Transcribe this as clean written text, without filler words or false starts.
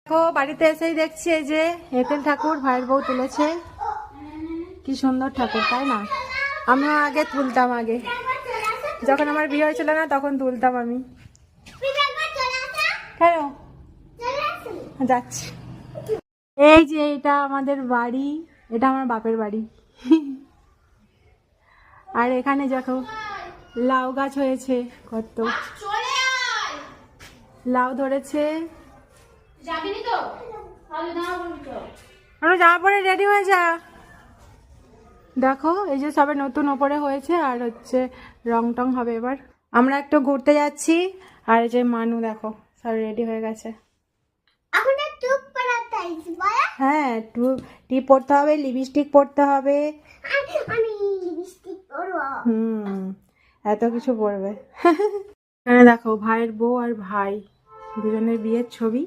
দেখো বাড়িতে এসেই দেখছি এই যে এঁটেল ঠাকুর ভাইয়ের বউ তুলেছে। কি সুন্দর ঠাকুর, তাই না? আমিও আগে তুলতাম, আগে যখন আমার বিয়ে হয়েছিল না তখন তুলতাম আমি। কেন যাচ্ছি। এই যে এটা আমাদের বাড়ি, এটা আমার বাপের বাড়ি। আর এখানে দেখো লাউ গাছ হয়েছে, কত লাউ ধরেছে। জামা পরে রেডি হয়ে যা। দেখো এই যে সবে নতুন ওপরে হয়েছে আর হচ্ছে রং টং হবে এবার। আমরা একটু ঘুরতে যাচ্ছি আর এই যে মানু দেখো সব রেডি হয়ে গেছে। হ্যাঁ টিপ পরতে হবে, লিপস্টিক পরতে হবে। এত কিছু পরবে। এখানে দেখো ভাইয়ের বউ আর ভাই দুজনের বিয়ের ছবি।